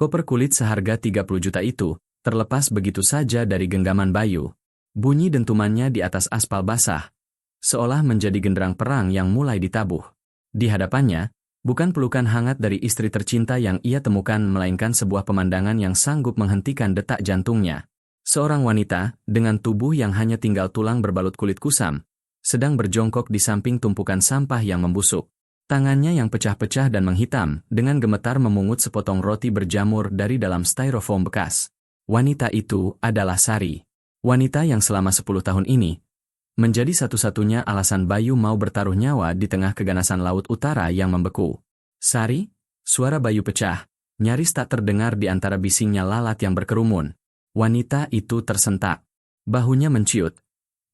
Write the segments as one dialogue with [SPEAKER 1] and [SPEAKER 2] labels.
[SPEAKER 1] Koper kulit seharga 30 juta itu terlepas begitu saja dari genggaman Bayu. Bunyi dentumannya di atas aspal basah, seolah menjadi genderang perang yang mulai ditabuh. Di hadapannya, bukan pelukan hangat dari istri tercinta yang ia temukan melainkan sebuah pemandangan yang sanggup menghentikan detak jantungnya. Seorang wanita, dengan tubuh yang hanya tinggal tulang berbalut kulit kusam, sedang berjongkok di samping tumpukan sampah yang membusuk. Tangannya yang pecah-pecah dan menghitam, dengan gemetar memungut sepotong roti berjamur dari dalam styrofoam bekas. Wanita itu adalah Sari. Wanita yang selama 10 tahun ini menjadi satu-satunya alasan Bayu mau bertaruh nyawa di tengah keganasan Laut Utara yang membeku. Sari, suara Bayu pecah, nyaris tak terdengar di antara bisingnya lalat yang berkerumun. Wanita itu tersentak. Bahunya menciut.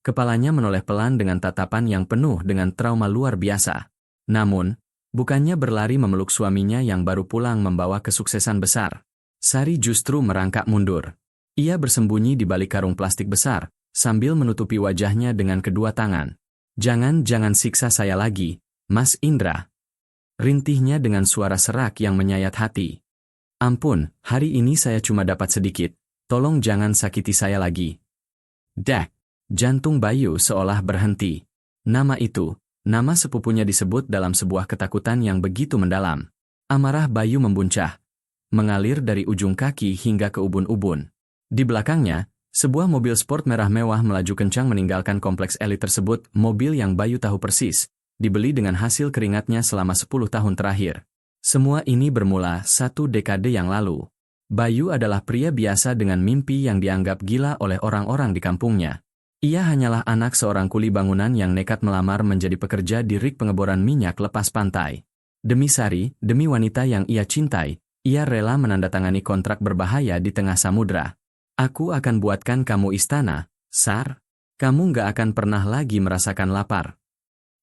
[SPEAKER 1] Kepalanya menoleh pelan dengan tatapan yang penuh dengan trauma luar biasa. Namun, bukannya berlari memeluk suaminya yang baru pulang membawa kesuksesan besar. Sari justru merangkak mundur. Ia bersembunyi di balik karung plastik besar, sambil menutupi wajahnya dengan kedua tangan. Jangan siksa saya lagi, Mas Indra. Rintihnya dengan suara serak yang menyayat hati. Ampun, hari ini saya cuma dapat sedikit. Tolong jangan sakiti saya lagi. Dak. Jantung Bayu seolah berhenti. Nama itu, nama sepupunya disebut dalam sebuah ketakutan yang begitu mendalam. Amarah Bayu membuncah, mengalir dari ujung kaki hingga ke ubun-ubun. Di belakangnya, sebuah mobil sport merah mewah melaju kencang meninggalkan kompleks elit tersebut. Mobil yang Bayu tahu persis, dibeli dengan hasil keringatnya selama 10 tahun terakhir. Semua ini bermula 1 dekade yang lalu. Bayu adalah pria biasa dengan mimpi yang dianggap gila oleh orang-orang di kampungnya. Ia hanyalah anak seorang kuli bangunan yang nekat melamar menjadi pekerja di rig pengeboran minyak lepas pantai. Demi Sari, demi wanita yang ia cintai, ia rela menandatangani kontrak berbahaya di tengah samudra. Aku akan buatkan kamu istana, Sar. Kamu gak akan pernah lagi merasakan lapar.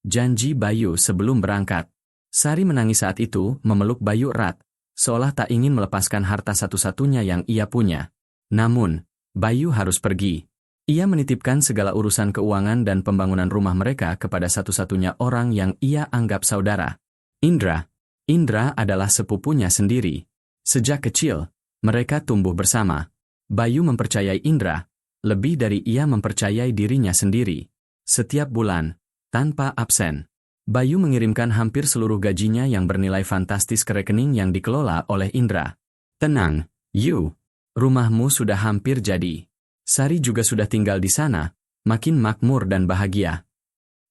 [SPEAKER 1] Janji Bayu sebelum berangkat. Sari menangis saat itu, memeluk Bayu erat, seolah tak ingin melepaskan harta satu-satunya yang ia punya. Namun, Bayu harus pergi. Ia menitipkan segala urusan keuangan dan pembangunan rumah mereka kepada satu-satunya orang yang ia anggap saudara. Indra. Indra adalah sepupunya sendiri. Sejak kecil, mereka tumbuh bersama. Bayu mempercayai Indra, lebih dari ia mempercayai dirinya sendiri. Setiap bulan, tanpa absen, Bayu mengirimkan hampir seluruh gajinya yang bernilai fantastis ke rekening yang dikelola oleh Indra. Tenang, Yu. Rumahmu sudah hampir jadi. Sari juga sudah tinggal di sana, makin makmur dan bahagia.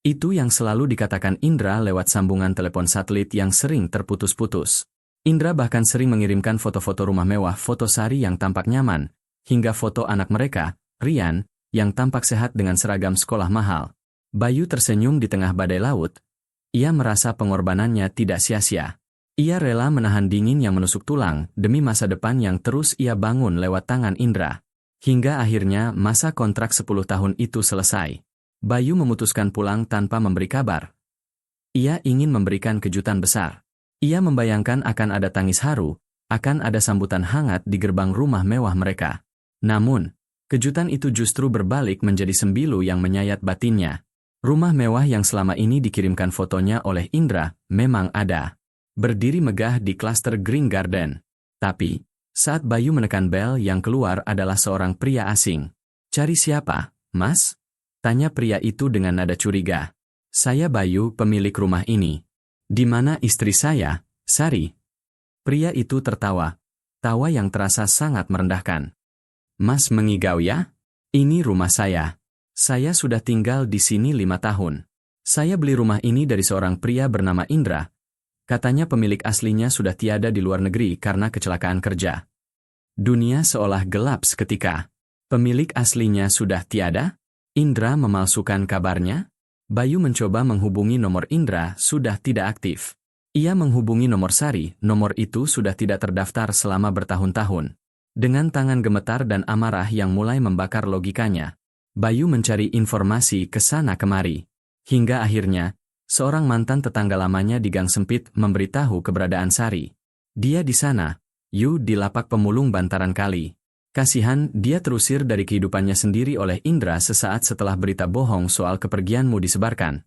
[SPEAKER 1] Itu yang selalu dikatakan Indra lewat sambungan telepon satelit yang sering terputus-putus. Indra bahkan sering mengirimkan foto-foto rumah mewah, foto Sari yang tampak nyaman, hingga foto anak mereka, Rian, yang tampak sehat dengan seragam sekolah mahal. Bayu tersenyum di tengah badai laut. Ia merasa pengorbanannya tidak sia-sia. Ia rela menahan dingin yang menusuk tulang demi masa depan yang terus ia bangun lewat tangan Indra. Hingga akhirnya masa kontrak 10 tahun itu selesai. Bayu memutuskan pulang tanpa memberi kabar. Ia ingin memberikan kejutan besar. Ia membayangkan akan ada tangis haru, akan ada sambutan hangat di gerbang rumah mewah mereka. Namun, kejutan itu justru berbalik menjadi sembilu yang menyayat batinnya. Rumah mewah yang selama ini dikirimkan fotonya oleh Indra memang ada. Berdiri megah di klaster Green Garden. Tapi, saat Bayu menekan bel yang keluar adalah seorang pria asing. Cari siapa, Mas? Tanya pria itu dengan nada curiga. Saya Bayu, pemilik rumah ini. Di mana istri saya, Sari? Pria itu tertawa. Tawa yang terasa sangat merendahkan. Mas mengigau ya? Ini rumah saya. Saya sudah tinggal di sini 5 tahun. Saya beli rumah ini dari seorang pria bernama Indra. Katanya pemilik aslinya sudah tiada di luar negeri karena kecelakaan kerja. Dunia seolah gelap seketika. Pemilik aslinya sudah tiada? Indra memalsukan kabarnya? Bayu mencoba menghubungi nomor Indra, sudah tidak aktif. Ia menghubungi nomor Sari, nomor itu sudah tidak terdaftar selama bertahun-tahun. Dengan tangan gemetar dan amarah yang mulai membakar logikanya, Bayu mencari informasi ke sana kemari. Hingga akhirnya, seorang mantan tetangga lamanya di gang sempit memberitahu keberadaan Sari. Dia di sana, Yu, di lapak pemulung bantaran kali. Kasihan, dia terusir dari kehidupannya sendiri oleh Indra sesaat setelah berita bohong soal kepergianmu disebarkan.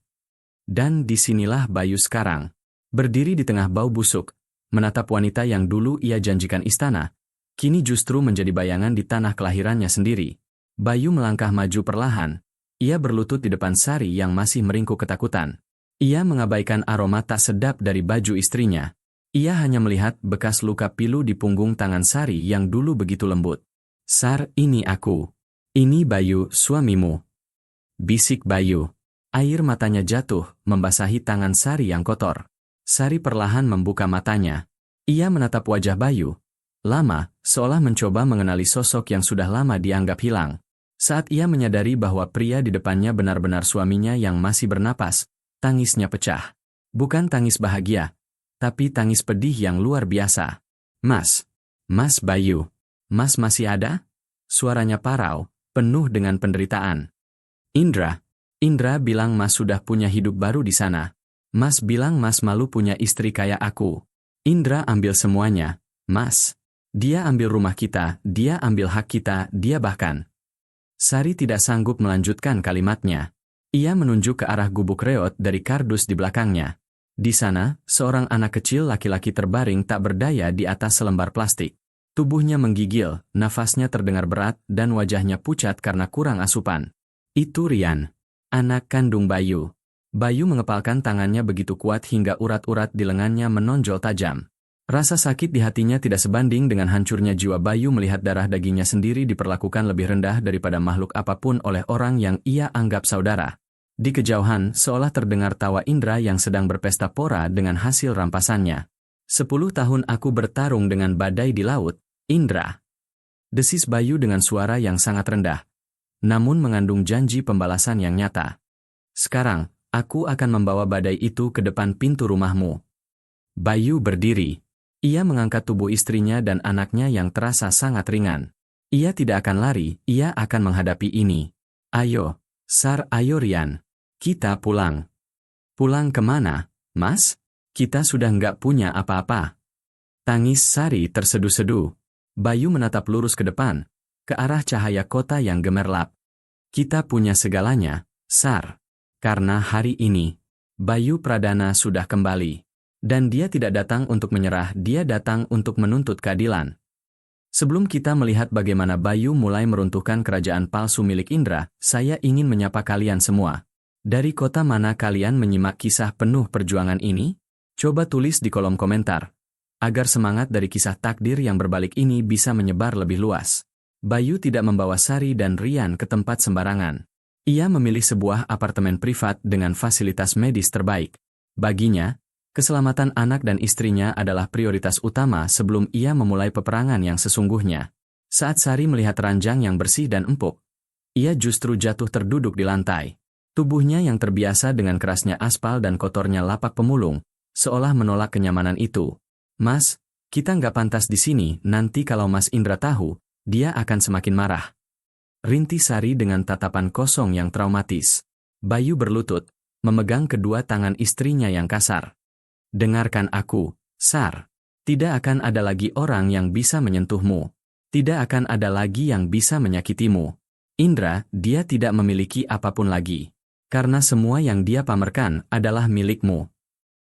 [SPEAKER 1] Dan disinilah Bayu sekarang. Berdiri di tengah bau busuk, menatap wanita yang dulu ia janjikan istana, kini justru menjadi bayangan di tanah kelahirannya sendiri. Bayu melangkah maju perlahan. Ia berlutut di depan Sari yang masih meringkuk ketakutan. Ia mengabaikan aroma tak sedap dari baju istrinya. Ia hanya melihat bekas luka pilu di punggung tangan Sari yang dulu begitu lembut. "Sar, ini aku. Ini Bayu, suamimu," bisik Bayu. Air matanya jatuh, membasahi tangan Sari yang kotor. Sari perlahan membuka matanya. Ia menatap wajah Bayu. Lama, seolah mencoba mengenali sosok yang sudah lama dianggap hilang. Saat ia menyadari bahwa pria di depannya benar-benar suaminya yang masih bernapas, tangisnya pecah. Bukan tangis bahagia, tapi tangis pedih yang luar biasa. "Mas, Mas Bayu, Mas masih ada?" Suaranya parau, penuh dengan penderitaan. Indra bilang Mas sudah punya hidup baru di sana. Mas bilang Mas malu punya istri kayak aku. Indra ambil semuanya, Mas. Dia ambil rumah kita, dia ambil hak kita, dia bahkan. Sari tidak sanggup melanjutkan kalimatnya. Ia menunjuk ke arah gubuk reot dari kardus di belakangnya. Di sana, seorang anak kecil laki-laki terbaring tak berdaya di atas selembar plastik. Tubuhnya menggigil, nafasnya terdengar berat, dan wajahnya pucat karena kurang asupan. Itu Rian, anak kandung Bayu. Bayu mengepalkan tangannya begitu kuat hingga urat-urat di lengannya menonjol tajam. Rasa sakit di hatinya tidak sebanding dengan hancurnya jiwa Bayu melihat darah dagingnya sendiri diperlakukan lebih rendah daripada makhluk apapun oleh orang yang ia anggap saudara. Di kejauhan, seolah terdengar tawa Indra yang sedang berpesta pora dengan hasil rampasannya. 10 tahun aku bertarung dengan badai di laut, Indra. Desis Bayu dengan suara yang sangat rendah, namun mengandung janji pembalasan yang nyata. Sekarang, aku akan membawa badai itu ke depan pintu rumahmu. Bayu berdiri. Ia mengangkat tubuh istrinya dan anaknya yang terasa sangat ringan. Ia tidak akan lari, ia akan menghadapi ini. "Ayo, Sar, ayo Rian. Kita pulang." "Pulang kemana, Mas? Kita sudah nggak punya apa-apa." Tangis Sari terseduh-seduh. Bayu menatap lurus ke depan, ke arah cahaya kota yang gemerlap. "Kita punya segalanya, Sar. Karena hari ini, Bayu Pradana sudah kembali. Dan dia tidak datang untuk menyerah, dia datang untuk menuntut keadilan." Sebelum kita melihat bagaimana Bayu mulai meruntuhkan kerajaan palsu milik Indra, saya ingin menyapa kalian semua. Dari kota mana kalian menyimak kisah penuh perjuangan ini? Coba tulis di kolom komentar, agar semangat dari kisah takdir yang berbalik ini bisa menyebar lebih luas. Bayu tidak membawa Sari dan Rian ke tempat sembarangan. Ia memilih sebuah apartemen privat dengan fasilitas medis terbaik. Baginya, keselamatan anak dan istrinya adalah prioritas utama sebelum ia memulai peperangan yang sesungguhnya. Saat Sari melihat ranjang yang bersih dan empuk, ia justru jatuh terduduk di lantai. Tubuhnya yang terbiasa dengan kerasnya aspal dan kotornya lapak pemulung, seolah menolak kenyamanan itu. "Mas, kita nggak pantas di sini, nanti kalau Mas Indra tahu, dia akan semakin marah." Rintih Sari dengan tatapan kosong yang traumatis. Bayu berlutut, memegang kedua tangan istrinya yang kasar. "Dengarkan aku, Sar. Tidak akan ada lagi orang yang bisa menyentuhmu. Tidak akan ada lagi yang bisa menyakitimu. Indra, dia tidak memiliki apapun lagi. Karena semua yang dia pamerkan adalah milikmu."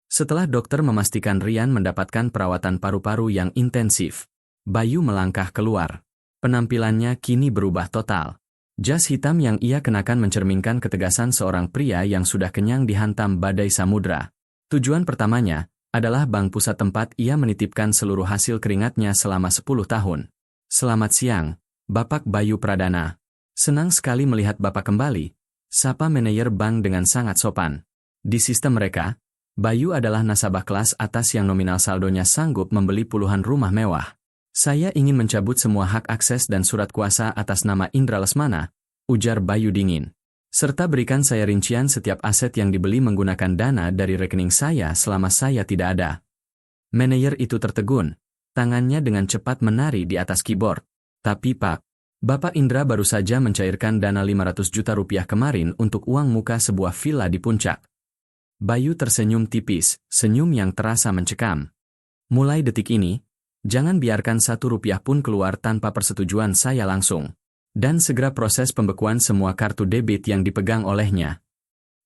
[SPEAKER 1] Setelah dokter memastikan Rian mendapatkan perawatan paru-paru yang intensif, Bayu melangkah keluar. Penampilannya kini berubah total. Jas hitam yang ia kenakan mencerminkan ketegasan seorang pria yang sudah kenyang dihantam badai samudra. Tujuan pertamanya adalah bank pusat tempat ia menitipkan seluruh hasil keringatnya selama 10 tahun. "Selamat siang, Bapak Bayu Pradana. Senang sekali melihat Bapak kembali," sapa manajer bank dengan sangat sopan. Di sistem mereka, Bayu adalah nasabah kelas atas yang nominal saldonya sanggup membeli puluhan rumah mewah. "Saya ingin mencabut semua hak akses dan surat kuasa atas nama Indra Lesmana," ujar Bayu dingin. "Serta berikan saya rincian setiap aset yang dibeli menggunakan dana dari rekening saya selama saya tidak ada." Manajer itu tertegun, tangannya dengan cepat menari di atas keyboard. "Tapi Pak, Bapak Indra baru saja mencairkan dana 500 juta rupiah kemarin untuk uang muka sebuah villa di puncak." Bayu tersenyum tipis, senyum yang terasa mencekam. "Mulai detik ini, jangan biarkan 1 rupiah pun keluar tanpa persetujuan saya langsung. Dan segera proses pembekuan semua kartu debit yang dipegang olehnya."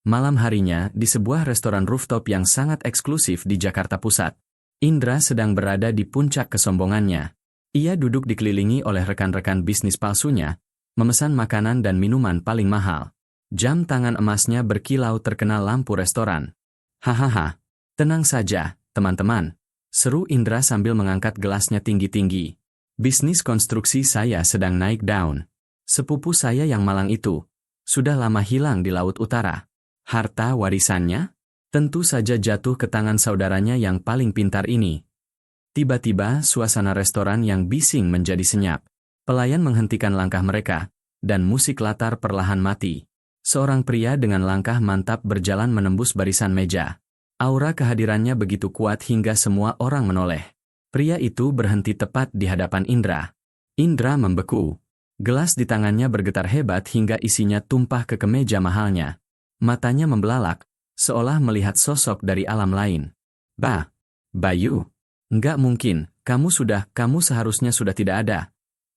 [SPEAKER 1] Malam harinya, di sebuah restoran rooftop yang sangat eksklusif di Jakarta Pusat, Indra sedang berada di puncak kesombongannya. Ia duduk dikelilingi oleh rekan-rekan bisnis palsunya, memesan makanan dan minuman paling mahal. Jam tangan emasnya berkilau terkena lampu restoran. Hahaha, tenang saja, teman-teman, seru Indra sambil mengangkat gelasnya tinggi-tinggi. Bisnis konstruksi saya sedang naik daun. Sepupu saya yang malang itu sudah lama hilang di Laut Utara. Harta warisannya tentu saja jatuh ke tangan saudaranya yang paling pintar ini. Tiba-tiba suasana restoran yang bising menjadi senyap. Pelayan menghentikan langkah mereka, dan musik latar perlahan mati. Seorang pria dengan langkah mantap berjalan menembus barisan meja. Aura kehadirannya begitu kuat hingga semua orang menoleh. Pria itu berhenti tepat di hadapan Indra. Indra membeku. Gelas di tangannya bergetar hebat hingga isinya tumpah ke kemeja mahalnya. Matanya membelalak, seolah melihat sosok dari alam lain. Bah, Bayu. Enggak mungkin, kamu seharusnya sudah tidak ada.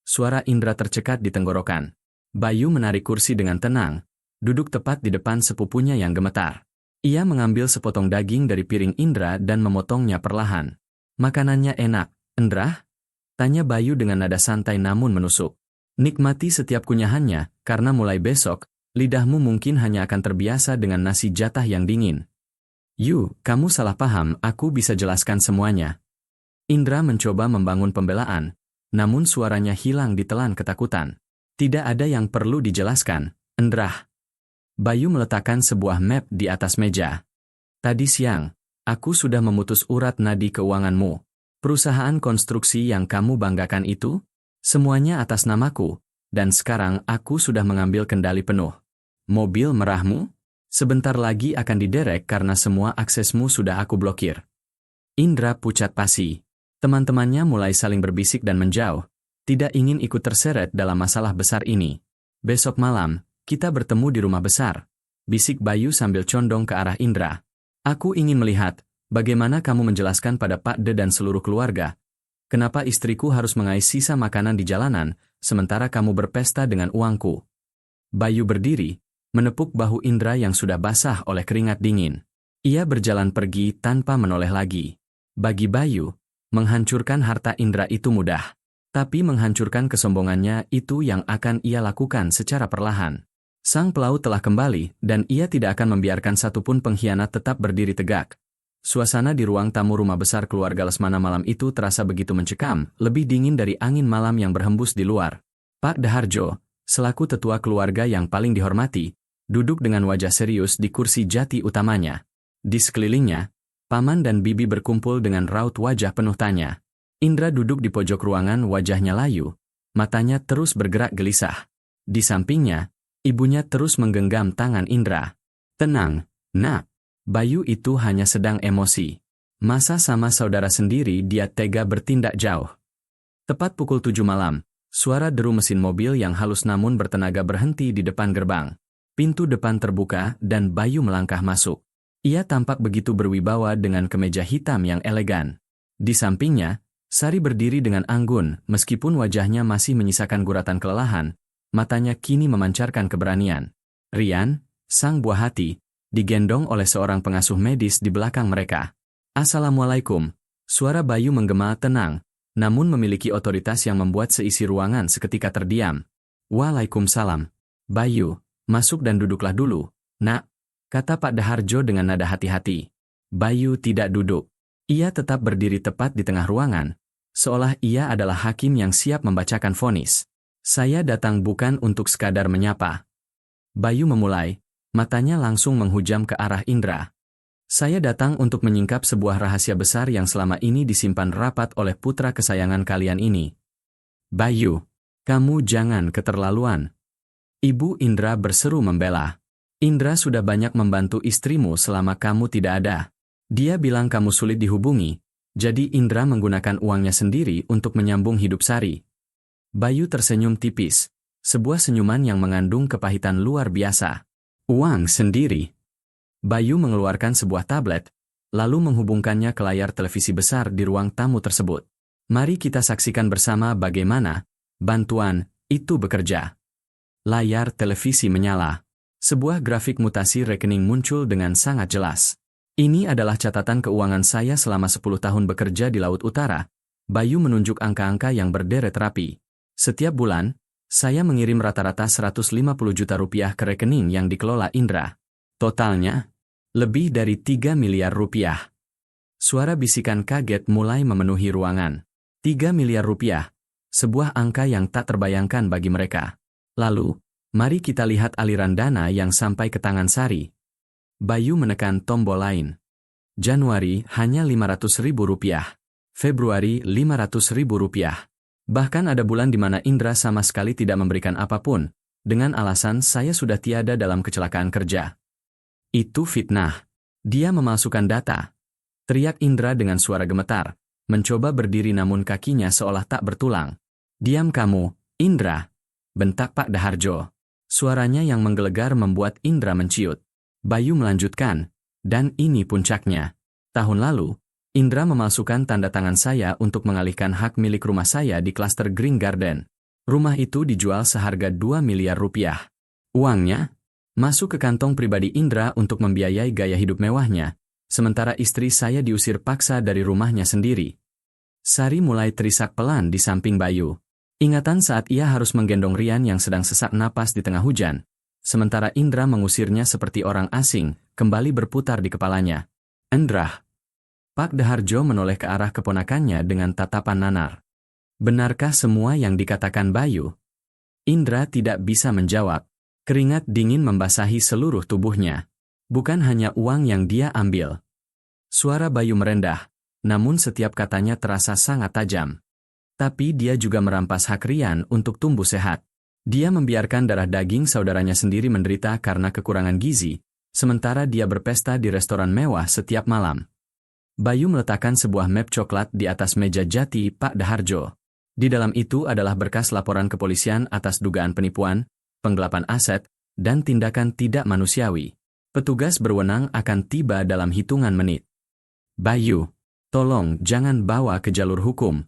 [SPEAKER 1] Suara Indra tercekat di tenggorokan. Bayu menarik kursi dengan tenang, duduk tepat di depan sepupunya yang gemetar. Ia mengambil sepotong daging dari piring Indra dan memotongnya perlahan. Makanannya enak, Indra? Tanya Bayu dengan nada santai namun menusuk. Nikmati setiap kunyahannya, karena mulai besok, lidahmu mungkin hanya akan terbiasa dengan nasi jatah yang dingin. Kamu salah paham, aku bisa jelaskan semuanya. Indra mencoba membangun pembelaan, namun suaranya hilang ditelan ketakutan. Tidak ada yang perlu dijelaskan, Indra. Bayu meletakkan sebuah map di atas meja. Tadi siang, aku sudah memutus urat nadi keuanganmu. Perusahaan konstruksi yang kamu banggakan itu, semuanya atas namaku, dan sekarang aku sudah mengambil kendali penuh. Mobil merahmu, sebentar lagi akan diderek karena semua aksesmu sudah aku blokir. Indra pucat pasi. Teman-temannya mulai saling berbisik dan menjauh, tidak ingin ikut terseret dalam masalah besar ini. Besok malam, kita bertemu di rumah besar, bisik Bayu sambil condong ke arah Indra. Aku ingin melihat, bagaimana kamu menjelaskan pada Pak De dan seluruh keluarga, kenapa istriku harus mengais sisa makanan di jalanan, sementara kamu berpesta dengan uangku. Bayu berdiri, menepuk bahu Indra yang sudah basah oleh keringat dingin. Ia berjalan pergi tanpa menoleh lagi. Bagi Bayu, menghancurkan harta Indra itu mudah, tapi menghancurkan kesombongannya itu yang akan ia lakukan secara perlahan. Sang pelaut telah kembali, dan ia tidak akan membiarkan satupun pengkhianat tetap berdiri tegak. Suasana di ruang tamu rumah besar keluarga Lesmana malam itu terasa begitu mencekam, lebih dingin dari angin malam yang berhembus di luar. Pak Daharjo, selaku tetua keluarga yang paling dihormati, duduk dengan wajah serius di kursi jati utamanya. Di sekelilingnya, paman dan bibi berkumpul dengan raut wajah penuh tanya. Indra duduk di pojok ruangan, wajahnya layu, matanya terus bergerak gelisah. Di sampingnya, ibunya terus menggenggam tangan Indra. Tenang, nak. Bayu itu hanya sedang emosi. Masa sama saudara sendiri dia tega bertindak jauh. Tepat pukul 7 malam, suara deru mesin mobil yang halus namun bertenaga berhenti di depan gerbang. Pintu depan terbuka dan Bayu melangkah masuk. Ia tampak begitu berwibawa dengan kemeja hitam yang elegan. Di sampingnya, Sari berdiri dengan anggun, meskipun wajahnya masih menyisakan guratan kelelahan, matanya kini memancarkan keberanian. Rian, sang buah hati, digendong oleh seorang pengasuh medis di belakang mereka. Assalamualaikum. Suara Bayu menggema tenang, namun memiliki otoritas yang membuat seisi ruangan seketika terdiam. Waalaikumsalam. Bayu, masuk dan duduklah dulu, nak, kata Pak Daharjo dengan nada hati-hati. Bayu tidak duduk. Ia tetap berdiri tepat di tengah ruangan, seolah ia adalah hakim yang siap membacakan vonis. Saya datang bukan untuk sekadar menyapa. Bayu memulai, matanya langsung menghujam ke arah Indra. Saya datang untuk menyingkap sebuah rahasia besar yang selama ini disimpan rapat oleh putra kesayangan kalian ini. Bayu, kamu jangan keterlaluan. Ibu Indra berseru membela. Indra sudah banyak membantu istrimu selama kamu tidak ada. Dia bilang kamu sulit dihubungi, jadi Indra menggunakan uangnya sendiri untuk menyambung hidup Sari. Bayu tersenyum tipis, sebuah senyuman yang mengandung kepahitan luar biasa. Uang sendiri. Bayu mengeluarkan sebuah tablet, lalu menghubungkannya ke layar televisi besar di ruang tamu tersebut. Mari kita saksikan bersama bagaimana bantuan itu bekerja. Layar televisi menyala. Sebuah grafik mutasi rekening muncul dengan sangat jelas. Ini adalah catatan keuangan saya selama 10 tahun bekerja di Laut Utara. Bayu menunjuk angka-angka yang berderet rapi. Setiap bulan, saya mengirim rata-rata 150 juta rupiah ke rekening yang dikelola Indra. Totalnya, lebih dari 3 miliar rupiah. Suara bisikan kaget mulai memenuhi ruangan. 3 miliar rupiah, sebuah angka yang tak terbayangkan bagi mereka. Lalu, mari kita lihat aliran dana yang sampai ke tangan Sari. Bayu menekan tombol lain. Januari hanya 500 ribu rupiah. Februari 500 ribu rupiah. Bahkan ada bulan di mana Indra sama sekali tidak memberikan apapun, dengan alasan saya sudah tiada dalam kecelakaan kerja. Itu fitnah. Dia memalsukan data. Teriak Indra dengan suara gemetar, mencoba berdiri namun kakinya seolah tak bertulang. Diam kamu, Indra, bentak Pak Daharjo. Suaranya yang menggelegar membuat Indra menciut. Bayu melanjutkan, dan ini puncaknya. Tahun lalu, Indra memalsukan tanda tangan saya untuk mengalihkan hak milik rumah saya di klaster Green Garden. Rumah itu dijual seharga 2 miliar rupiah. Uangnya masuk ke kantong pribadi Indra untuk membiayai gaya hidup mewahnya, sementara istri saya diusir paksa dari rumahnya sendiri. Sari mulai terisak pelan di samping Bayu. Ingatan saat ia harus menggendong Rian yang sedang sesak napas di tengah hujan. Sementara Indra mengusirnya seperti orang asing, kembali berputar di kepalanya. Indra. Pak Daharjo menoleh ke arah keponakannya dengan tatapan nanar. Benarkah semua yang dikatakan Bayu? Indra tidak bisa menjawab. Keringat dingin membasahi seluruh tubuhnya. Bukan hanya uang yang dia ambil. Suara Bayu merendah, namun setiap katanya terasa sangat tajam. Tapi dia juga merampas hak Rian untuk tumbuh sehat. Dia membiarkan darah daging saudaranya sendiri menderita karena kekurangan gizi, sementara dia berpesta di restoran mewah setiap malam. Bayu meletakkan sebuah map coklat di atas meja jati Pak Daharjo. Di dalam itu adalah berkas laporan kepolisian atas dugaan penipuan, penggelapan aset, dan tindakan tidak manusiawi. Petugas berwenang akan tiba dalam hitungan menit. Bayu, tolong jangan bawa ke jalur hukum.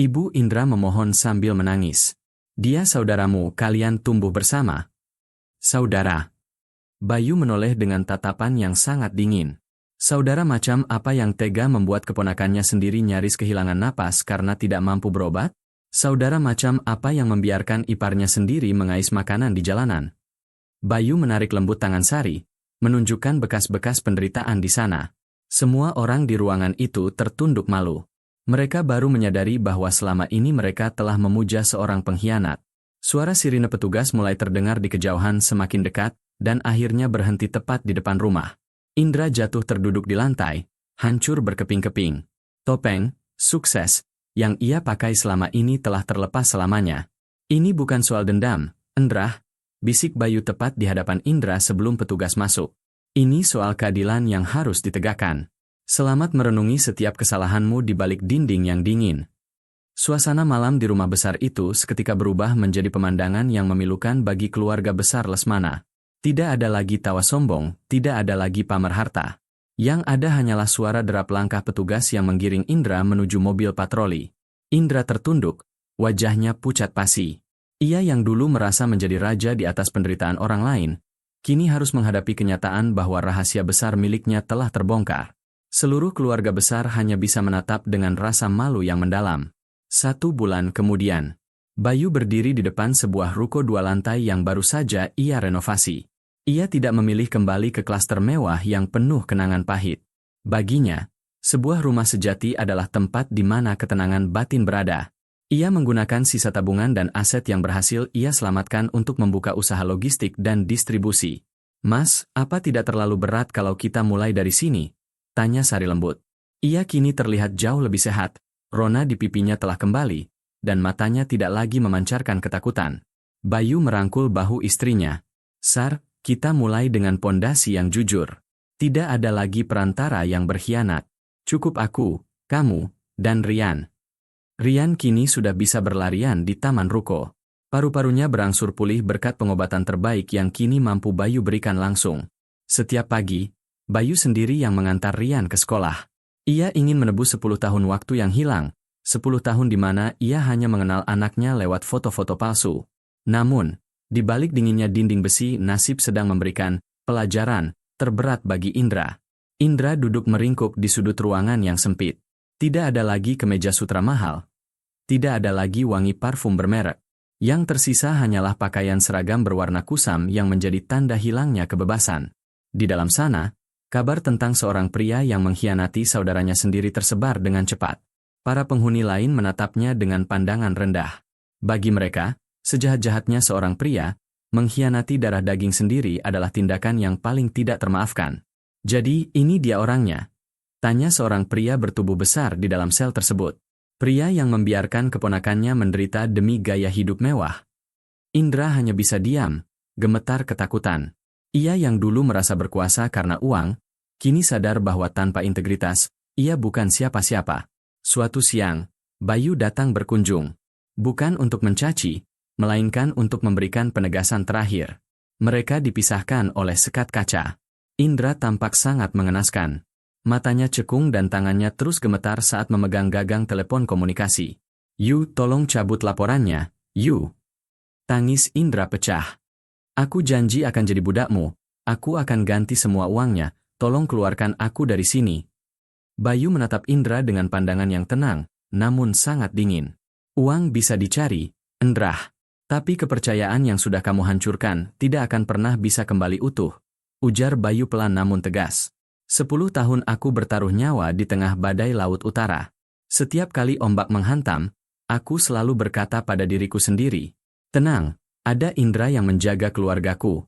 [SPEAKER 1] Ibu Indra memohon sambil menangis. Dia saudaramu, kalian tumbuh bersama. Saudara. Bayu menoleh dengan tatapan yang sangat dingin. Saudara macam apa yang tega membuat keponakannya sendiri nyaris kehilangan napas karena tidak mampu berobat? Saudara macam apa yang membiarkan iparnya sendiri mengais makanan di jalanan? Bayu menarik lembut tangan Sari, menunjukkan bekas-bekas penderitaan di sana. Semua orang di ruangan itu tertunduk malu. Mereka baru menyadari bahwa selama ini mereka telah memuja seorang pengkhianat. Suara sirine petugas mulai terdengar di kejauhan semakin dekat, dan akhirnya berhenti tepat di depan rumah. Indra jatuh terduduk di lantai, hancur berkeping-keping. Topeng, sukses, yang ia pakai selama ini telah terlepas selamanya. Ini bukan soal dendam, Indra, bisik Bayu tepat di hadapan Indra sebelum petugas masuk. Ini soal keadilan yang harus ditegakkan. Selamat merenungi setiap kesalahanmu di balik dinding yang dingin. Suasana malam di rumah besar itu seketika berubah menjadi pemandangan yang memilukan bagi keluarga besar Lesmana. Tidak ada lagi tawa sombong, tidak ada lagi pamer harta. Yang ada hanyalah suara derap langkah petugas yang menggiring Indra menuju mobil patroli. Indra tertunduk, wajahnya pucat pasi. Ia yang dulu merasa menjadi raja di atas penderitaan orang lain, kini harus menghadapi kenyataan bahwa rahasia besar miliknya telah terbongkar. Seluruh keluarga besar hanya bisa menatap dengan rasa malu yang mendalam. 1 bulan kemudian, Bayu berdiri di depan sebuah ruko 2 lantai yang baru saja ia renovasi. Ia tidak memilih kembali ke klaster mewah yang penuh kenangan pahit. Baginya, sebuah rumah sejati adalah tempat di mana ketenangan batin berada. Ia menggunakan sisa tabungan dan aset yang berhasil ia selamatkan untuk membuka usaha logistik dan distribusi. Mas, apa tidak terlalu berat kalau kita mulai dari sini? Tanya Sari lembut. Ia kini terlihat jauh lebih sehat, rona di pipinya telah kembali, dan matanya tidak lagi memancarkan ketakutan. Bayu merangkul bahu istrinya. Sar, kita mulai dengan pondasi yang jujur. Tidak ada lagi perantara yang berkhianat. Cukup aku, kamu, dan Rian. Rian kini sudah bisa berlarian di taman ruko. Paru-parunya berangsur pulih berkat pengobatan terbaik yang kini mampu Bayu berikan langsung. Setiap pagi, Bayu sendiri yang mengantar Rian ke sekolah. Ia ingin menebus 10 tahun waktu yang hilang, 10 tahun di mana ia hanya mengenal anaknya lewat foto-foto palsu. Namun, di balik dinginnya dinding besi, nasib sedang memberikan pelajaran terberat bagi Indra. Indra duduk meringkuk di sudut ruangan yang sempit. Tidak ada lagi kemeja sutra mahal. Tidak ada lagi wangi parfum bermerek. Yang tersisa hanyalah pakaian seragam berwarna kusam yang menjadi tanda hilangnya kebebasan. Di dalam sana, kabar tentang seorang pria yang mengkhianati saudaranya sendiri tersebar dengan cepat. Para penghuni lain menatapnya dengan pandangan rendah. Bagi mereka, sejahat-jahatnya seorang pria, mengkhianati darah daging sendiri adalah tindakan yang paling tidak termaafkan. Jadi, ini dia orangnya? Tanya seorang pria bertubuh besar di dalam sel tersebut. Pria yang membiarkan keponakannya menderita demi gaya hidup mewah. Indra hanya bisa diam, gemetar ketakutan. Ia yang dulu merasa berkuasa karena uang, kini sadar bahwa tanpa integritas, ia bukan siapa-siapa. Suatu siang, Bayu datang berkunjung. Bukan untuk mencaci, melainkan untuk memberikan penegasan terakhir. Mereka dipisahkan oleh sekat kaca. Indra tampak sangat mengenaskan. Matanya cekung dan tangannya terus gemetar saat memegang gagang telepon komunikasi. "Yu, tolong cabut laporannya, Yu." Tangis Indra pecah. "Aku janji akan jadi budakmu, aku akan ganti semua uangnya, tolong keluarkan aku dari sini." Bayu menatap Indra dengan pandangan yang tenang, namun sangat dingin. "Uang bisa dicari, Indra. Tapi kepercayaan yang sudah kamu hancurkan tidak akan pernah bisa kembali utuh," ujar Bayu pelan namun tegas. 10 tahun aku bertaruh nyawa di tengah badai laut utara. Setiap kali ombak menghantam, aku selalu berkata pada diriku sendiri, tenang, ada Indra yang menjaga keluargaku.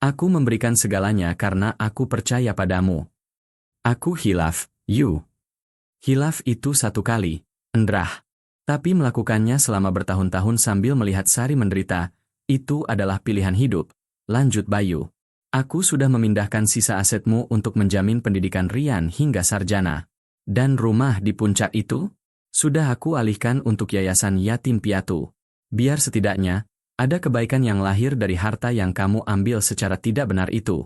[SPEAKER 1] Aku memberikan segalanya karena aku percaya padamu. Aku hilaf, Yu. Hilaf itu satu kali, Indra. Tapi melakukannya selama bertahun-tahun sambil melihat Sari menderita, itu adalah pilihan hidup, lanjut Bayu. Aku sudah memindahkan sisa asetmu untuk menjamin pendidikan Rian hingga sarjana. Dan rumah di puncak itu? Sudah aku alihkan untuk yayasan yatim piatu. Biar setidaknya, ada kebaikan yang lahir dari harta yang kamu ambil secara tidak benar itu.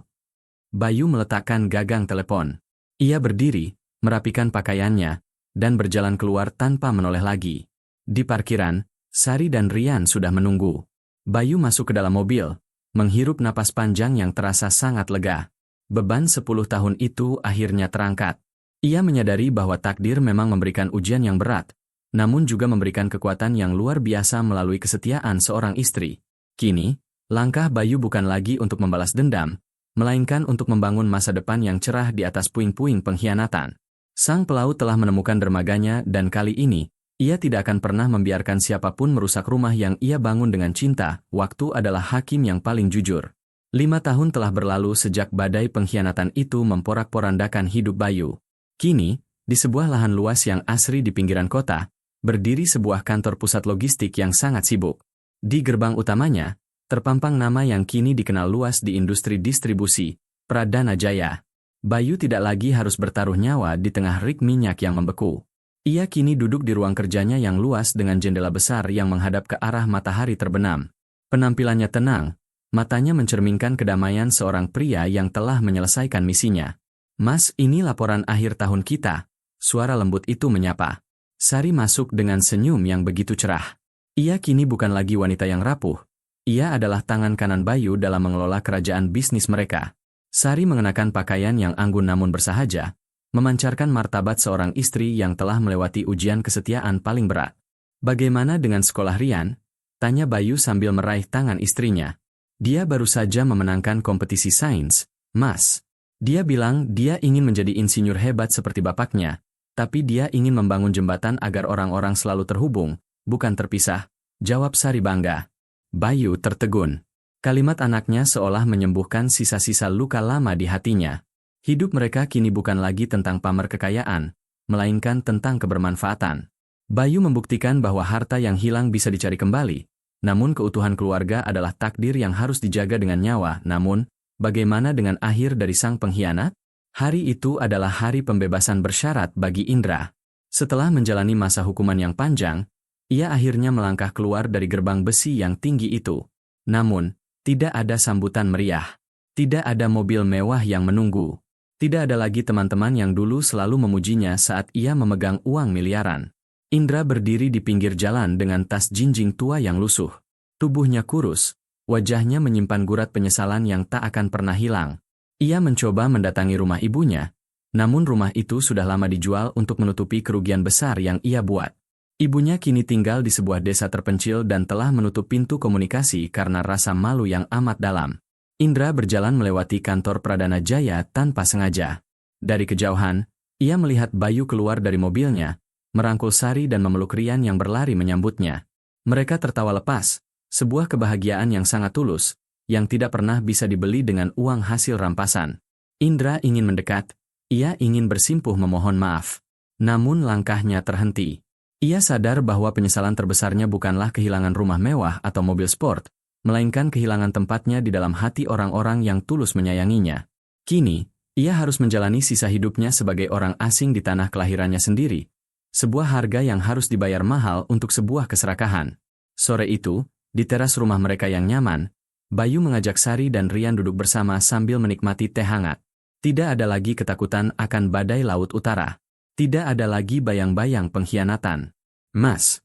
[SPEAKER 1] Bayu meletakkan gagang telepon. Ia berdiri, merapikan pakaiannya, dan berjalan keluar tanpa menoleh lagi. Di parkiran, Sari dan Rian sudah menunggu. Bayu masuk ke dalam mobil, menghirup napas panjang yang terasa sangat lega. Beban 10 tahun itu akhirnya terangkat. Ia menyadari bahwa takdir memang memberikan ujian yang berat, namun juga memberikan kekuatan yang luar biasa melalui kesetiaan seorang istri. Kini, langkah Bayu bukan lagi untuk membalas dendam, melainkan untuk membangun masa depan yang cerah di atas puing-puing pengkhianatan. Sang pelaut telah menemukan dermaganya dan kali ini, ia tidak akan pernah membiarkan siapapun merusak rumah yang ia bangun dengan cinta. Waktu adalah hakim yang paling jujur. 5 tahun telah berlalu sejak badai pengkhianatan itu memporak-porandakan hidup Bayu. Kini, di sebuah lahan luas yang asri di pinggiran kota, berdiri sebuah kantor pusat logistik yang sangat sibuk. Di gerbang utamanya, terpampang nama yang kini dikenal luas di industri distribusi, Pradana Jaya. Bayu tidak lagi harus bertaruh nyawa di tengah rig minyak yang membeku. Ia kini duduk di ruang kerjanya yang luas dengan jendela besar yang menghadap ke arah matahari terbenam. Penampilannya tenang, matanya mencerminkan kedamaian seorang pria yang telah menyelesaikan misinya. "Mas, ini laporan akhir tahun kita," suara lembut itu menyapa. Sari masuk dengan senyum yang begitu cerah. Ia kini bukan lagi wanita yang rapuh. Ia adalah tangan kanan Bayu dalam mengelola kerajaan bisnis mereka. Sari mengenakan pakaian yang anggun namun bersahaja, memancarkan martabat seorang istri yang telah melewati ujian kesetiaan paling berat. "Bagaimana dengan sekolah Rian?" tanya Bayu sambil meraih tangan istrinya. "Dia baru saja memenangkan kompetisi sains, Mas. Dia bilang dia ingin menjadi insinyur hebat seperti bapaknya, tapi dia ingin membangun jembatan agar orang-orang selalu terhubung, bukan terpisah," jawab Sari bangga. Bayu tertegun. Kalimat anaknya seolah menyembuhkan sisa-sisa luka lama di hatinya. Hidup mereka kini bukan lagi tentang pamer kekayaan, melainkan tentang kebermanfaatan. Bayu membuktikan bahwa harta yang hilang bisa dicari kembali, namun keutuhan keluarga adalah takdir yang harus dijaga dengan nyawa. Namun, bagaimana dengan akhir dari sang pengkhianat? Hari itu adalah hari pembebasan bersyarat bagi Indra. Setelah menjalani masa hukuman yang panjang, ia akhirnya melangkah keluar dari gerbang besi yang tinggi itu. Namun, tidak ada sambutan meriah. Tidak ada mobil mewah yang menunggu. Tidak ada lagi teman-teman yang dulu selalu memujinya saat ia memegang uang miliaran. Indra berdiri di pinggir jalan dengan tas jinjing tua yang lusuh. Tubuhnya kurus, wajahnya menyimpan gurat penyesalan yang tak akan pernah hilang. Ia mencoba mendatangi rumah ibunya, Namun rumah itu sudah lama dijual untuk menutupi kerugian besar yang ia buat. Ibunya kini tinggal di sebuah desa terpencil dan telah menutup pintu komunikasi karena rasa malu yang amat dalam. Indra berjalan melewati kantor Pradana Jaya tanpa sengaja. Dari kejauhan, ia melihat Bayu keluar dari mobilnya, merangkul Sari dan memeluk Rian yang berlari menyambutnya. Mereka tertawa lepas, sebuah kebahagiaan yang sangat tulus, yang tidak pernah bisa dibeli dengan uang hasil rampasan. Indra ingin mendekat, ia ingin bersimpuh memohon maaf. Namun langkahnya terhenti. Ia sadar bahwa penyesalan terbesarnya bukanlah kehilangan rumah mewah atau mobil sport, melainkan kehilangan tempatnya di dalam hati orang-orang yang tulus menyayanginya. Kini, ia harus menjalani sisa hidupnya sebagai orang asing di tanah kelahirannya sendiri. Sebuah harga yang harus dibayar mahal untuk sebuah keserakahan. Sore itu, di teras rumah mereka yang nyaman, Bayu mengajak Sari dan Rian duduk bersama sambil menikmati teh hangat. Tidak ada lagi ketakutan akan badai laut utara. Tidak ada lagi bayang-bayang pengkhianatan. Mas,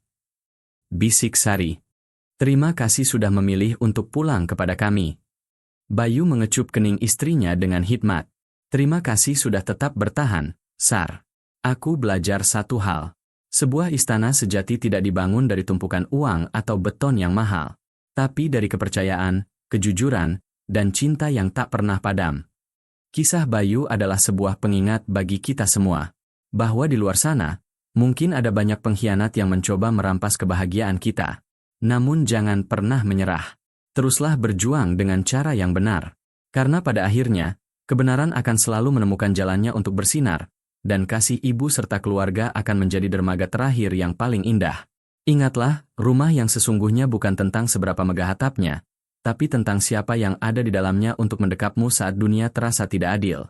[SPEAKER 1] bisik Sari. Terima kasih sudah memilih untuk pulang kepada kami. Bayu mengecup kening istrinya dengan hikmat. Terima kasih sudah tetap bertahan, Sar. Aku belajar satu hal. Sebuah istana sejati tidak dibangun dari tumpukan uang atau beton yang mahal, tapi dari kepercayaan, kejujuran, dan cinta yang tak pernah padam. Kisah Bayu adalah sebuah pengingat bagi kita semua, bahwa di luar sana, mungkin ada banyak pengkhianat yang mencoba merampas kebahagiaan kita. Namun jangan pernah menyerah. Teruslah berjuang dengan cara yang benar. Karena pada akhirnya, kebenaran akan selalu menemukan jalannya untuk bersinar, dan kasih ibu serta keluarga akan menjadi dermaga terakhir yang paling indah. Ingatlah, rumah yang sesungguhnya bukan tentang seberapa megah atapnya, tapi tentang siapa yang ada di dalamnya untuk mendekapmu saat dunia terasa tidak adil.